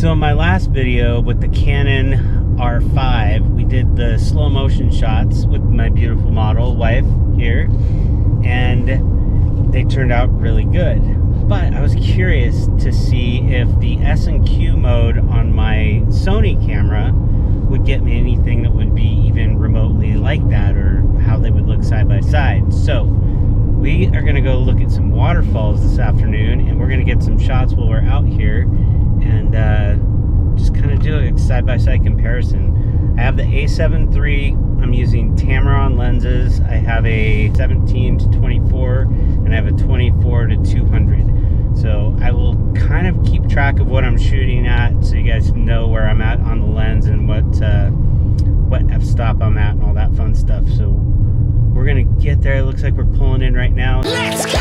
So in my last video with the Canon R5, we did the slow motion shots with my beautiful model wife here, and they turned out really good. But I was curious to see if the S&Q mode on my Sony camera would get me anything that would be even remotely like that, or how they would look side by side. So we are going to go look at some waterfalls this afternoon, and we're going to get some shots while we're out here and just kind of do a side-by-side comparison. I have the A7 III. I'm using Tamron lenses. I have a 17-24 and I have a 24-200. So I will kind of keep track of what I'm shooting at, so you guys know where I'm at on the lens and what f-stop I'm at and all that fun stuff. So we're gonna get there. It looks like we're pulling in right now. Let's go!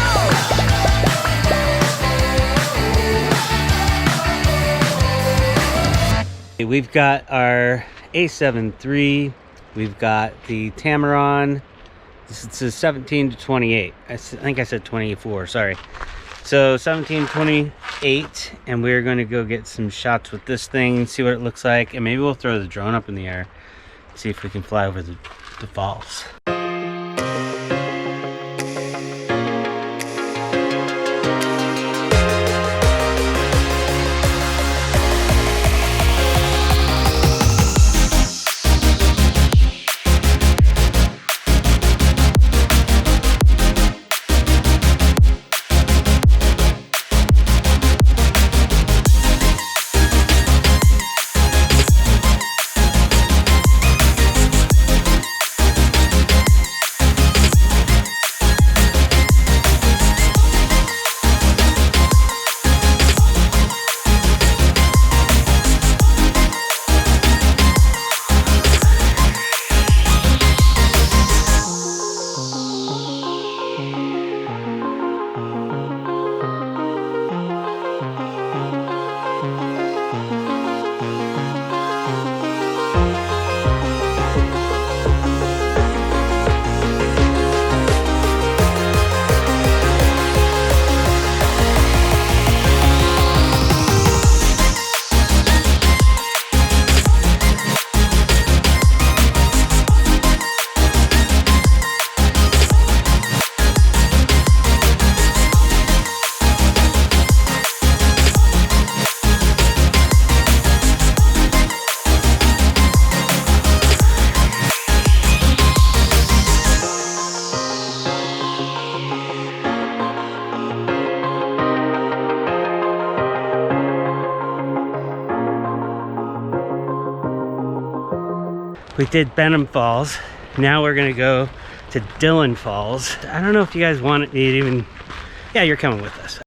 We've got our A7 III, we've got the Tamron. This is 17-28. I think I said 24, sorry. So 17-28, and we're going to go get some shots with this thing, see what it looks like, and maybe we'll throw the drone up in the air, see if we can fly over the falls. We did Benham Falls. Now we're gonna go to Dillon Falls. I don't know if you guys want it even. Yeah, you're coming with us.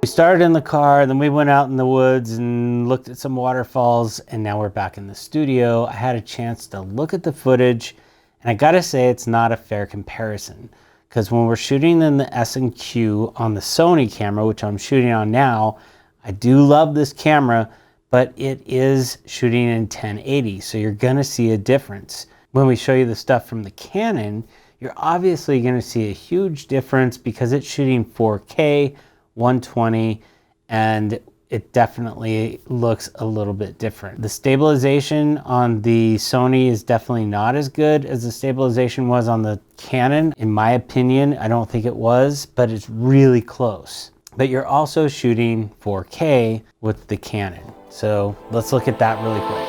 We started in the car, then we went out in the woods and looked at some waterfalls, and now we're back in the studio. I had a chance to look at the footage, and I gotta say it's not a fair comparison, because when we're shooting in the S&Q on the Sony camera, which I'm shooting on now, I do love this camera, but it is shooting in 1080, so you're gonna see a difference. When we show you the stuff from the Canon, you're obviously gonna see a huge difference because it's shooting 4K, 120, and it definitely looks a little bit different. The stabilization on the Sony is definitely not as good as the stabilization was on the Canon. In my opinion, I don't think it was, but it's really close. But you're also shooting 4K with the Canon. So let's look at that really quick.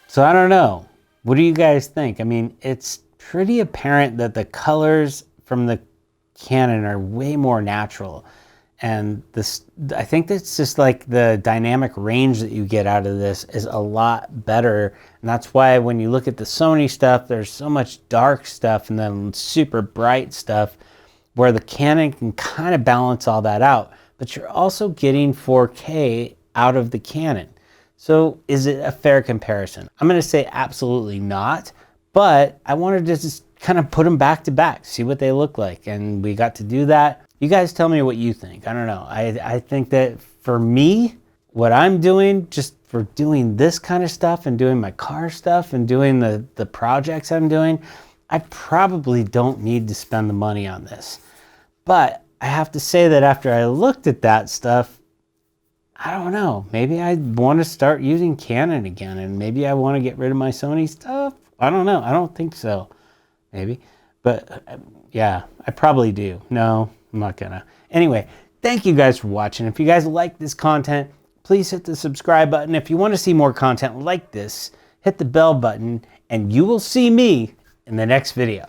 So I don't know. What do you guys think? I mean, it's pretty apparent that the colors from the Canon are way more natural. And this, I think that's just like the dynamic range that you get out of this is a lot better. And that's why when you look at the Sony stuff, there's so much dark stuff and then super bright stuff, where the Canon can kind of balance all that out. But you're also getting 4K out of the Canon. So is it a fair comparison? I'm going to say absolutely not, but I wanted to just kind of put them back to back, see what they look like. And we got to do that. You guys tell me what you think. I don't know. I think that for me, what I'm doing, just for doing this kind of stuff and doing my car stuff and doing the projects I'm doing, I probably don't need to spend the money on this. But I have to say that after I looked at that stuff, I don't know. Maybe I want to start using Canon again, and maybe I want to get rid of my Sony stuff. I don't know. I don't think so. Maybe. But yeah, I probably do. No, I'm not gonna. Anyway, thank you guys for watching. If you guys like this content, please hit the subscribe button. If you want to see more content like this, hit the bell button, and you will see me in the next video.